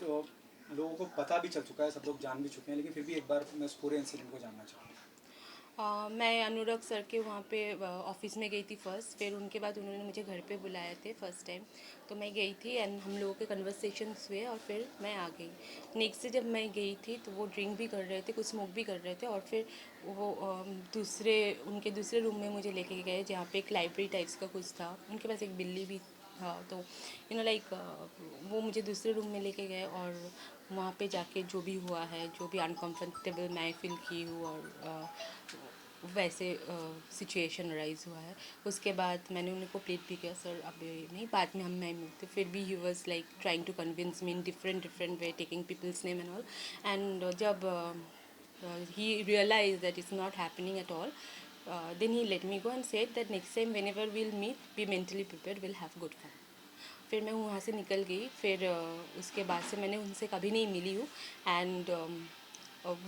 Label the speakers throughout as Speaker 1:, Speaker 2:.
Speaker 1: लोगों को पता भी चल चुका है, सब लोग जान भी चुके हैं, लेकिन फिर भी एक बार मैं उस पूरे इंसिडेंट को जानना चाहूँगा।
Speaker 2: मैं अनुराग सर के वहाँ पे ऑफिस में गई थी फर्स्ट, फिर उनके बाद उन्होंने मुझे घर पे बुलाए थे फर्स्ट टाइम। तो मैं गई थी एंड हम लोगों के कन्वर्सेशंस हुए और फिर मैं आ गई। नेक्स्ट डे जब मैं गई थी तो वो ड्रिंक भी कर रहे थे, कुछ स्मोक भी कर रहे थे, और फिर वो उनके दूसरे रूम में मुझे लेके गए जहाँ पे एक लाइब्रेरी टाइप्स का कुछ था, उनके पास एक बिल्ली भी था। तो लाइक वो मुझे दूसरे रूम में लेके गए और वहाँ पे जाके जो भी हुआ है, जो भी अनकंफर्टेबल मैं फील की हूँ और वैसे सिचुएशन राइज हुआ है, उसके बाद मैंने उनको प्लीड भी किया, सर अभी नहीं, बाद में हम नहीं मिलते। फिर भी he was like trying to convince me in different different way, taking people's name and all. And जब he realized that it's not happening at all, then he let me go and said that next time whenever we'll meet, be mentally prepared, we'll have good fun. फिर मैं वहाँ से निकल गई। फिर उसके बाद से मैंने उनसे कभी नहीं मिली हूँ। And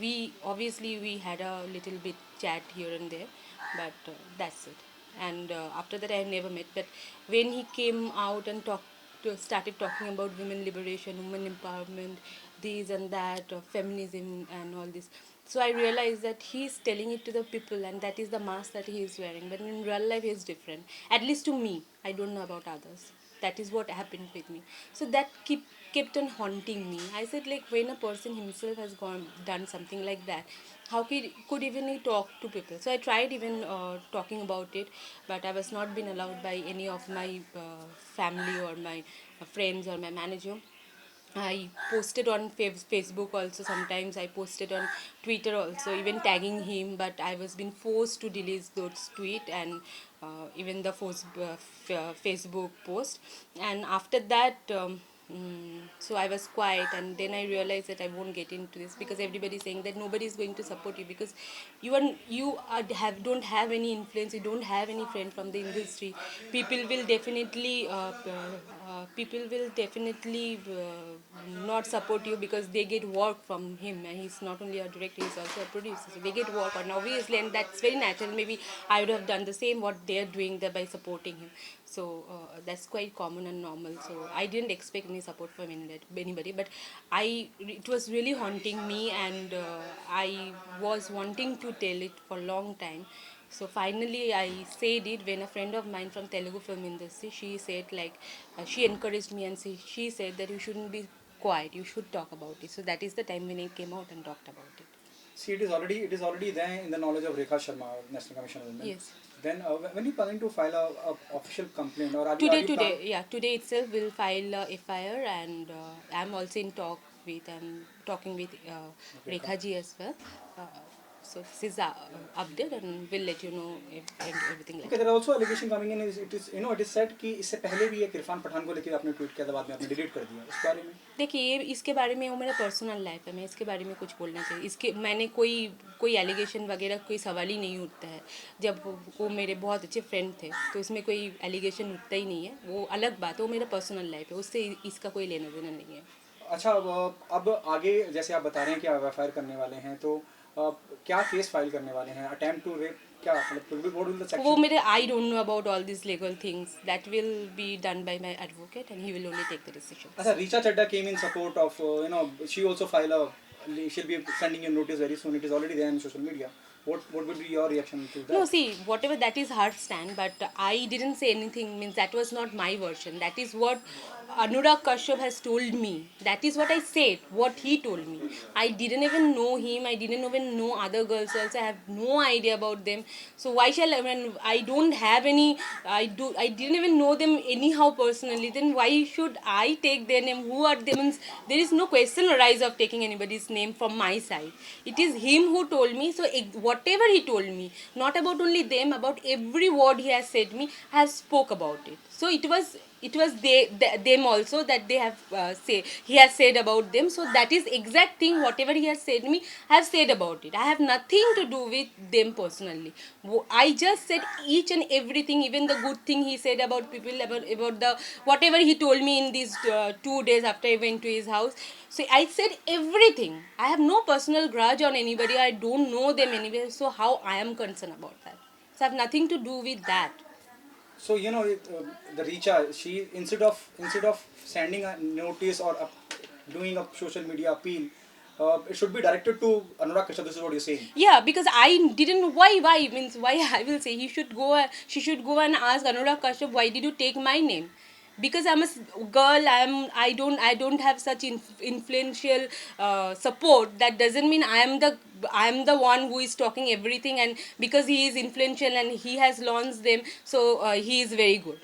Speaker 2: we obviously we had a little bit chat here and there, but that's it. And after that I never met. But when he came out and started talking about women liberation, women empowerment, this and that, feminism and all this, so I realized that he's telling it to the people and that is the mask that he is wearing, but in real life he is different, at least to me. I don't know about others. That is what happened with me. So that kept on haunting me. I said, like, when a person himself has done something like that, how could even he talk to people? So I tried even talking about it, but I was not been allowed by any of my family or my friends or my manager. I posted on Facebook also, sometimes I posted on Twitter also, even tagging him, but I was being forced to delete those tweet and even the Facebook post. And after that, so I was quiet, and then I realized that I won't get into this because everybody is saying that nobody is going to support you because don't have any influence, you don't have any friend from the industry. People will definitely not support you because they get work from him, and he's not only a director, he's also a producer, so they get work, and obviously, and that's very natural. Maybe I would have done the same what they're doing there by supporting him. So that's quite common and normal. So I didn't expect any support from anybody, but it was really haunting me, and I was wanting to tell it for a long time. So finally I said it when a friend of mine from Telugu film industry, she said, like, she encouraged me and she said that you shouldn't be quiet, you should talk about it. So that is the time when I came out and talked about it.
Speaker 1: See, it is already there in the knowledge of Rekha Sharma, National Commission of Women.
Speaker 2: Yes.
Speaker 1: Then when you planning to file a official complaint, or
Speaker 2: Today itself we'll file a FIR, and I'm also in talk with, I'm talking with
Speaker 1: okay,
Speaker 2: Rekha ji as well. Uh, so this is update, and we'll let you know if everything like
Speaker 1: okay, there are also allegation coming in. It is said कि इससे पहले भी एक इरफान पठान को लेकर आपने tweet किया था, बाद में आपने डिलीट कर दिया, इस बारे में?
Speaker 2: देखिए, ये इसके बारे में वो मेरा पर्सनल लाइफ है, मैं इसके बारे में कुछ बोलना चाहिए, इसके मैंने कोई एलिगेशन वगैरह कोई सवाल ही नहीं उठता है। जब वो मेरे बहुत अच्छे फ्रेंड थे तो इसमें कोई एलिगेशन उठता ही नहीं है, वो अलग बात है, वो मेरा पर्सनल लाइफ है, उससे इसका कोई लेना देना नहीं है।
Speaker 1: अच्छा, अब आगे जैसे आप बता रहे हैं कि आप एफ करने वाले हैं, तो क्या केस फाइल करने वाले हैं? अटेम्प्ट टू रेप, क्या मतलब व्हाट विल द
Speaker 2: वो
Speaker 1: सेक्शन?
Speaker 2: मेरे I don't know about all this legal things, that will be done by my advocate and he will only take the
Speaker 1: अच्छा,
Speaker 2: decisions.
Speaker 1: Richa Chadda came in support of, she also file a, she'll be sending you notice very soon. It is already there in social media. What would be your reaction to
Speaker 2: No,
Speaker 1: that?
Speaker 2: see, whatever that is her stand, but I didn't say anything, means that was not my version. That is what Anurag Kashyap has told me. That is what I said, what he told me. I didn't even know him, I didn't even know other girls also, I have no idea about them. So why shall I, when I don't have any, I didn't even know them anyhow personally, then why should I take their name? Who are they? Means there is no question arise of taking anybody's name from my side. It is him who told me, so whatever he told me, not about only them, about every word he has said me, I have spoke about it. So it was them also that they have say he has said about them. So that is exact thing, whatever he has said me, I have said about it. I have nothing to do with them personally. I just said each and everything, even the good thing he said about people, about the whatever he told me in these 2 days after I went to his house. So I said everything. I have no personal grudge on anybody, I don't know them anyway, so how I am concerned about that? So I have nothing to do with that.
Speaker 1: So the Richa, she instead of sending a notice or doing a social media appeal, it should be directed to Anurag Kashyap. This is what you're saying.
Speaker 2: Yeah, because I didn't. Why means why? I will say he should go. She should go and ask Anurag Kashyap, why did you take my name? Because I'm a girl. I don't have such influential support. That doesn't mean I'm the one who is talking everything. And because he is influential and he has launched them, so he is very good.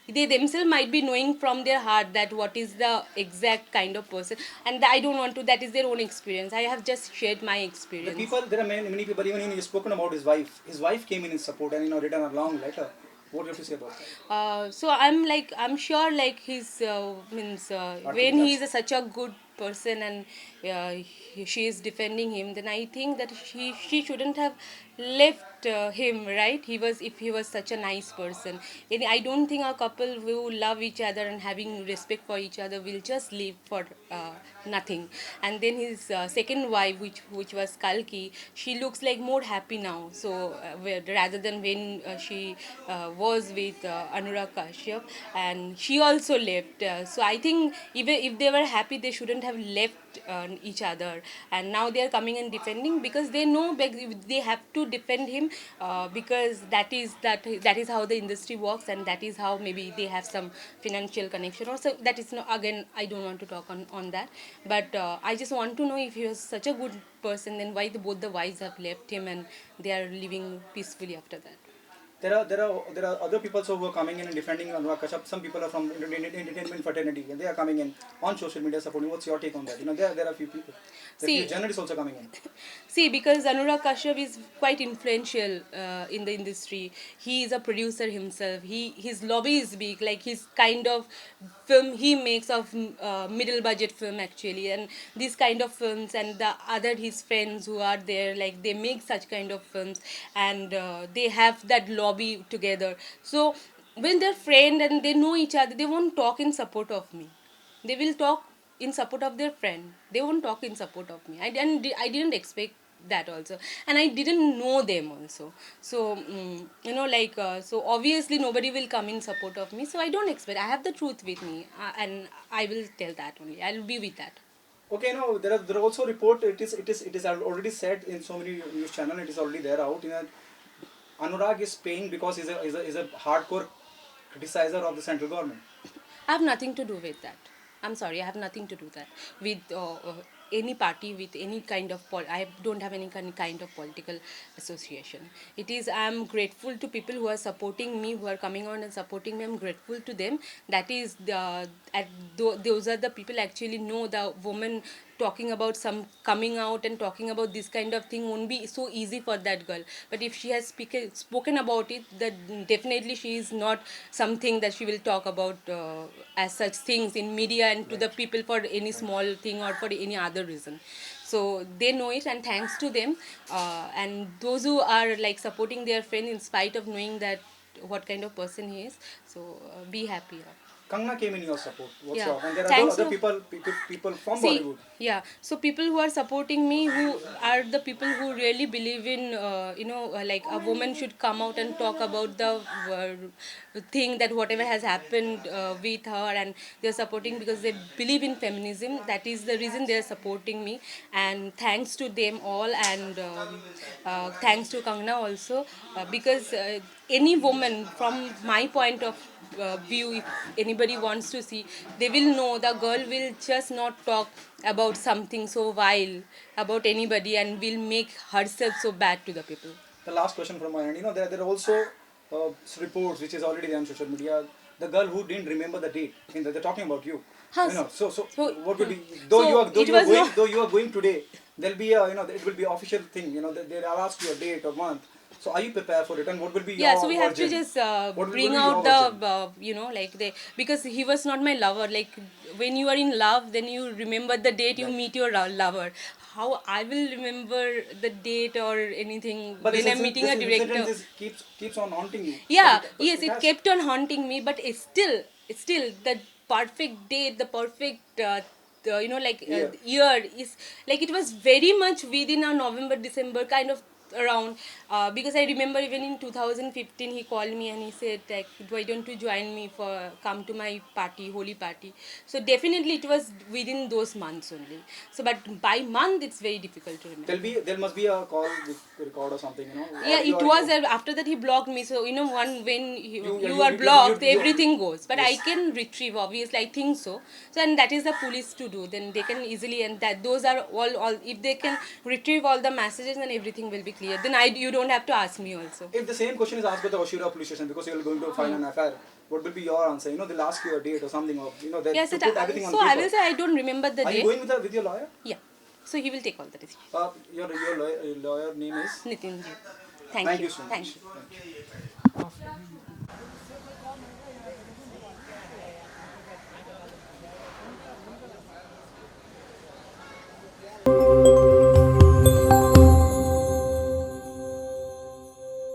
Speaker 2: They themselves might be knowing from their heart that what is the exact kind of person, and I don't want to. That is their own experience. I have just shared my
Speaker 1: The
Speaker 2: experience.
Speaker 1: people, there are many people. Even you've spoken about his wife. His wife came in his support and written a long letter. What do you have to say about that?
Speaker 2: So I'm sure like he's means
Speaker 1: Arthur
Speaker 2: when he
Speaker 1: Jackson.
Speaker 2: is such a good person and she is defending him, then I think that she shouldn't have left him, right? If he was such a nice person, and I don't think a couple who love each other and having respect for each other will just live for nothing. And then his second wife, which was Kalki, she looks like more happy now. So rather than when she was with Anurag Kashyap, and she also left. So I think even if they were happy, they shouldn't have left each other. And now they are coming and defending because they know they have to defend him because that is how the industry works, and that is how maybe they have some financial connection. Or so that is no, again I don't want to talk on that, but I just want to know if he was such a good person, then why both the wives have left him and they are living peacefully after that.
Speaker 1: There are other people also who are coming in and defending Anurag Kashyap. Some people are from entertainment fraternity and they are coming in on social media supporting. What's your take on that? There are a few people. There are few
Speaker 2: See,
Speaker 1: journalists also coming in.
Speaker 2: See, because Anurag Kashyap is quite influential in the industry. He is a producer himself. His lobby is big. Like his kind of film he makes of middle budget film actually, and these kind of films, and the other his friends who are there, like they make such kind of films, and they have that lobby together. So when they're friends and they know each other, they won't talk in support of me. They will talk in support of their friend. They won't talk in support of me. I didn't expect that also, and I didn't know them also. So so obviously nobody will come in support of me, so I don't expect. I have the truth with me, and I will tell that only. I'll be with that.
Speaker 1: Okay, no, there are also report. It is already said in so many news channel. It is already there out. Anurag is paying because he's a hardcore criticizer of the central government.
Speaker 2: I have nothing to do with that. I'm sorry, I have nothing to do that with any party, with any kind of I don't have any kind of political association. It is I'm grateful to people who are supporting me, who are coming on and supporting me. I'm grateful to them. That is those are the people actually know the woman talking about some coming out and talking about this kind of thing won't be so easy for that girl. But if she has spoken about it, that definitely she is not something that she will talk about as such things in media and to the people for any small thing or for any other reason. So they know it, and thanks to them, and those who are like supporting their friend in spite of knowing that what kind of person he is. So be happy.
Speaker 1: Kangna came in your support. What's
Speaker 2: Yeah,
Speaker 1: your and there are
Speaker 2: thanks
Speaker 1: other
Speaker 2: to
Speaker 1: people from
Speaker 2: see,
Speaker 1: Bollywood.
Speaker 2: yeah, so people who are supporting me, who are the people who really believe in like a woman should come out and talk about the thing that whatever has happened with her, and they're supporting because they believe in feminism. That is the reason they're supporting me, and thanks to them all, and thanks to Kangna also, because any woman from my point of view, if anybody wants to see, they will know the girl will just not talk about something so vile about anybody and will make herself so bad to the people.
Speaker 1: The last question from my end. There are also reports which is already there on social media. The girl who didn't remember the date. They're talking about you.
Speaker 2: Huh,
Speaker 1: So
Speaker 2: so,
Speaker 1: what would be
Speaker 2: so it was not.
Speaker 1: though you are going today, there'll be a it will be official thing. They'll ask you a date or month. So are you prepared for it? And what will be
Speaker 2: Yeah,
Speaker 1: your
Speaker 2: so we have to
Speaker 1: version?
Speaker 2: just
Speaker 1: What will
Speaker 2: bring
Speaker 1: be
Speaker 2: out
Speaker 1: your version?
Speaker 2: the like they, because he was not my lover. Like when you are in love, then you remember the date you
Speaker 1: Right.
Speaker 2: meet your lover. How I will remember the date or anything
Speaker 1: But
Speaker 2: when I'm meeting a
Speaker 1: this incident
Speaker 2: director.
Speaker 1: is keeps on haunting you.
Speaker 2: Yeah,
Speaker 1: But
Speaker 2: yes,
Speaker 1: it
Speaker 2: it
Speaker 1: has.
Speaker 2: kept on haunting me, but it's still the perfect date, the perfect
Speaker 1: Yeah.
Speaker 2: year is like it was very much within a November December kind of around, because I remember even in 2015 he called me and he said like, why don't you join me for come to my party, holy party. So definitely it was within those months only. So but by month it's very difficult to remember.
Speaker 1: There must be a call with record or something, you know.
Speaker 2: Yeah,
Speaker 1: or
Speaker 2: it
Speaker 1: you
Speaker 2: was
Speaker 1: are,
Speaker 2: after that he blocked me. So when you are
Speaker 1: you-
Speaker 2: blocked,
Speaker 1: you-
Speaker 2: everything goes. But I
Speaker 1: yes.
Speaker 2: can retrieve, obviously, I think so. So and that is the police to do. Then they can easily, and that those are all. If they can retrieve all the messages, then everything will be clear. Then you don't have to ask me also.
Speaker 1: If the same question is asked by the Oshira police station because you're going to file an FIR, what will be your answer? You know, they'll ask you a date or something, or you know, they
Speaker 2: Yes,
Speaker 1: to put everything on
Speaker 2: so
Speaker 1: paper.
Speaker 2: I will say I don't remember the
Speaker 1: Are you
Speaker 2: day.
Speaker 1: going with your lawyer?
Speaker 2: Yeah. So he will take all the decisions.
Speaker 1: Your lawyer name is.
Speaker 2: Nitin ji.
Speaker 1: Thank
Speaker 2: you.
Speaker 1: you so much.
Speaker 2: Thank you.
Speaker 1: Thank you.